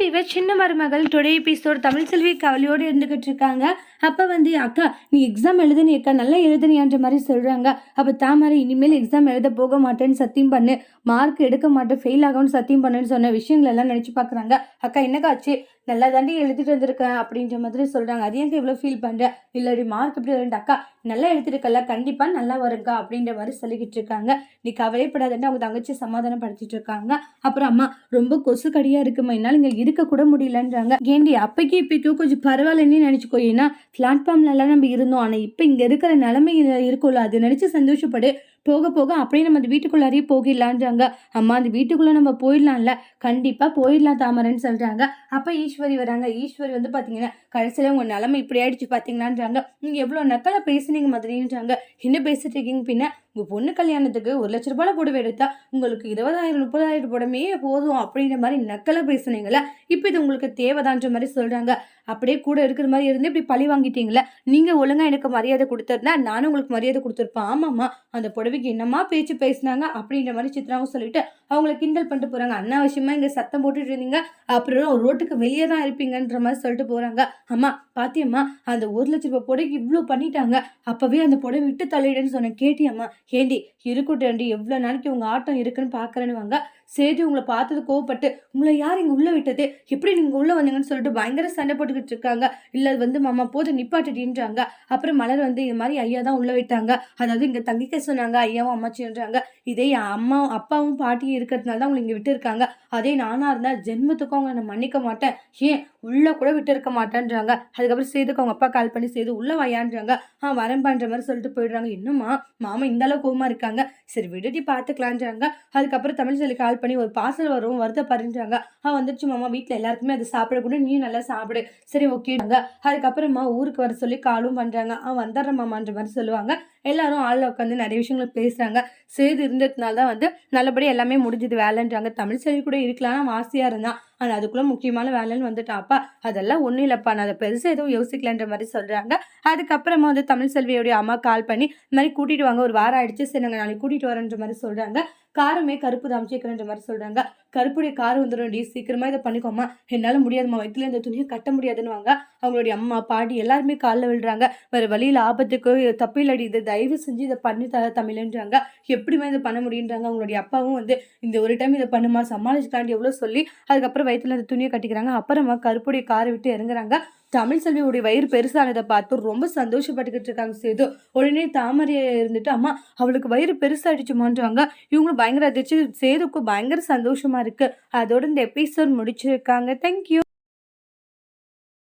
Viewer சின்ன மருமகள் today episode Tamil செல்வி கவலையோடு இருந்துகிட்டு இருக்காங்க. அப்போ அக்கா நீ எக்ஸாம் எழுதுனி அக்கா நல்லா எழுதுனியான்ற மாதிரி சொல்கிறாங்க. அப்போ தாமரை இனிமேல் எக்ஸாம் எழுத போக மாட்டேன்னு சத்தியம் பண்ணு, மார்க் எடுக்க மாட்டேன், ஃபெயில் ஆகும்னு சத்தியம் பண்ணுன்னு சொன்ன விஷயங்கள் எல்லாம் நினச்சி பார்க்குறாங்க. அக்கா என்னக்கா ஆச்சு, நல்லா தாண்டி எழுதிட்டு வந்திருக்கேன் அப்படின்ற மாதிரி சொல்கிறாங்க. அது எனக்கு இவ்வளோ ஃபீல் பண்ணுறேன், இல்லாடி மார்க் எப்படி வரும்டா அக்கா, நல்லா எழுதிருக்கல கண்டிப்பாக நல்லா வருங்கா அப்படின்ற மாதிரி சொல்லிக்கிட்டு இருக்காங்க. நீ கவலைப்படாதுன்னு அவங்க தங்கச்சி சமாதானப்படுத்திட்டு இருக்காங்க. அப்புறம் அம்மா ரொம்ப கொசு கடியாக இருக்குமா, என்னால் இங்கே இருக்க கூட முடியலன்றாங்க. ஏண்டி அப்பைக்கு இப்பைக்கும் கொஞ்சம் பரவாயில்லன்னு நினச்சிக்கோ, ஏன்னா பிளாட்ஃபார்ம்லலாம் நம்ம இருந்தோம், ஆனால் இப்போ இங்கே இருக்கிற நிலைமையில இருக்கும்ல, அது நினச்சி சந்தோஷப்படு, போக போக அப்படியே நம்ம அந்த வீட்டுக்குள்ளாரையே போகிடலான்றாங்க. அம்மா அந்த வீட்டுக்குள்ளே நம்ம போயிடலாம்ல, கண்டிப்பாக போயிடலாம் தாமரைன்னு சொல்கிறாங்க. அப்போ ஈஸ்வரி வராங்க. ஈஸ்வரி வந்து பார்த்தீங்கன்னா கடைசியில் உங்கள் நிலைமை இப்படி ஆயிடுச்சு பார்த்தீங்களான்றாங்க. நீங்கள் எவ்வளோ நக்கலாக பேசுனீங்க மாதிரின்றாங்க. என்ன பேசிட்டு இருக்கீங்க, பின்ன உங்கள் பொண்ணு கல்யாணத்துக்கு 1,00,000 ரூபாய் புடவை எடுத்தா உங்களுக்கு 20,000 30,000 புடமே போதும் அப்படின்ற மாதிரி நக்கலாக பேசுனீங்களா, இப்போ இது உங்களுக்கு தேவைதான்ற மாதிரி சொல்கிறாங்க. அப்படியே கூட இருக்கிற மாதிரி இருந்து இப்படி பழி வாங்கிட்டீங்களா, நீங்கள் ஒழுங்காக எனக்கு மரியாதை கொடுத்துருந்தா நானும் உங்களுக்கு மரியாதை கொடுத்துருப்பேன். ஆமாம்மா அந்த புடவைக்கு என்னம்மா பேச்சு பேசினாங்க அப்படின்ற மாதிரி சித்ராவும் சொல்லிட்டு அவங்கள கிண்டல் பண்ணிட்டு போகிறாங்க. அனாவசியமாக இங்கே சத்தம் போட்டுட்டு இருந்தீங்க, அப்புறம் ரோட்டுக்கு வெளியே தான் இருப்பீங்கன்ற மாதிரி சொல்லிட்டு போகிறாங்க. அம்மா பாத்தியம்மா அந்த 1,00,000 ரூபாய் புடவைக்கு இவ்வளோ பண்ணிட்டாங்க, அப்போவே அந்த புடவை விட்டு தள்ளிடுன்னு சொன்னேன், கேட்டியம்மா? ஏண்டி இருக்கட்டும், எவ்வளோ நாளைக்கு உங்கள் ஆட்டம் இருக்குன்னு பார்க்குறேன்னு வாங்க. சரி உங்களை பார்த்தது கோவப்பட்டு உங்களை யார் இங்கே உள்ளே விட்டது, எப்படி நீங்கள் உள்ளே வந்தீங்கன்னு சொல்லிட்டு பயங்கர சண்டை போட்டுக்கிட்டு இருக்காங்க. இல்லை வந்து மாமா போது நிப்பாட்டின்றாங்க. அப்புறம் மலர் வந்து இது மாதிரி ஐயா தான் உள்ளே விட்டாங்க, அதாவது இங்கே தங்கிக்க சொன்னாங்க ஐயாவும் அம்மாச்சின்றாங்க. இதே அம்மா அப்பாவும் பாட்டியும் இருக்கிறதுனால தான் உங்களை இங்கே விட்டு இருக்காங்க. அதே நானாக இருந்தால் ஜென்மத்துக்கும் அவங்க நான் மன்னிக்க மாட்டேன், ஏன் உள்ளே கூட விட்டு இருக்க மாட்டேன்றாங்க. அதுக்கப்புறம் சேதுக்கு அவங்க அப்பா கால் பண்ணி சேது உள்ளே வாயான்றாங்க. வரம்பான்ற மாதிரி சொல்லிட்டு போயிடுறாங்க. இன்னுமா மாமா இந்த அளவு கோவமா இருக்காங்க, சரி விடுதி பார்த்துக்கலான்றாங்க. அதுக்கப்புறம் தமிழ் சொல்லி கால் பண்ணி ஒரு பார்சல் வரும் வருத்தப்படுறாங்க. வந்துருச்சு மாமா, வீட்டில் எல்லாருக்குமே அதை சாப்பிடக்கூட நீ நல்லா சாப்பிடு, சரி ஓகேங்க. அதுக்கப்புறமா ஊருக்கு வர சொல்லி காலும் பண்ணுறாங்க. வந்துடுற மாமான்ற மாதிரி சொல்லுவாங்க. எல்லாரும் ஆளில் உட்காந்து நிறைய விஷயங்கள் பேசுகிறாங்க. சேது இருந்ததுனால தான் வந்து நல்லபடியாக எல்லாமே முடிஞ்சது வேலைன்றாங்க. தமிழ் செல்வி கூட இருக்கலாம் ஆசையாக இருந்தான், ஆனால் அதுக்குள்ளே முக்கியமான வேலைன்னு வந்துட்டாப்பா, அதெல்லாம் ஒன்றும் இல்லைப்பா, நான் அதை பெருசாக எதுவும் யோசிக்கலன்ற மாதிரி சொல்கிறாங்க. அதுக்கப்புறமா வந்து தமிழ் செல்வியோடைய அம்மா கால் பண்ணி இந்த மாதிரி கூட்டிகிட்டு வாங்க, ஒரு வாரம் ஆயிடுச்சு, சரி நாங்கள் நாளைக்கு கூட்டிகிட்டு வரேன்ற மாதிரி சொல்கிறாங்க. காரமே கருப்பு தான் அமைச்சிக்கிறன்ற மாதிரி சொல்கிறாங்க. கருப்புடைய கார் வந்துடும் டி, சீக்கிரமாக இதை பண்ணிக்கோமா, என்னால் முடியாதுமா, வயிற்றுல இந்த துணியை கட்ட முடியாதுன்னு வாங்க. அவங்களுடைய அம்மா பாட்டி எல்லாருமே காலில் விழுறாங்க. வேறு வழியில் ஆபத்துக்கு தப்பில்லடி, இது தயவு செஞ்சு இதை பண்ணி தமிழ்ன்றாங்க. எப்படிமா இதை பண்ண முடியுன்றாங்க. அவங்களுடைய அப்பாவும் வந்து இந்த ஒரு டைம் இதை பண்ணுமா சமாளிச்சுக்காண்டி எவ்வளோ சொல்லி அதுக்கப்புறம் வயிற்றுல அந்த துணியை கட்டிக்கிறாங்க. அப்புறமா கருப்புடைய காரை விட்டு இறங்குறாங்க. தமிழ் செல்வியோடைய வயிறு பெருசானதை பார்த்து ரொம்ப சந்தோஷப்பட்டுக்கிட்டு இருக்காங்க சேது. உடனே தாமரையை இருந்துட்டு அம்மா அவளுக்கு வயிறு பெருசாயிடுச்சுமான்றாங்க. இவங்களும் பயங்கர அதிர்ச்சி, சேதுக்கும் பயங்கர சந்தோஷமா இருக்கு. அதோட இந்த எபிசோட் முடிச்சிருக்காங்க. தேங்க்யூ.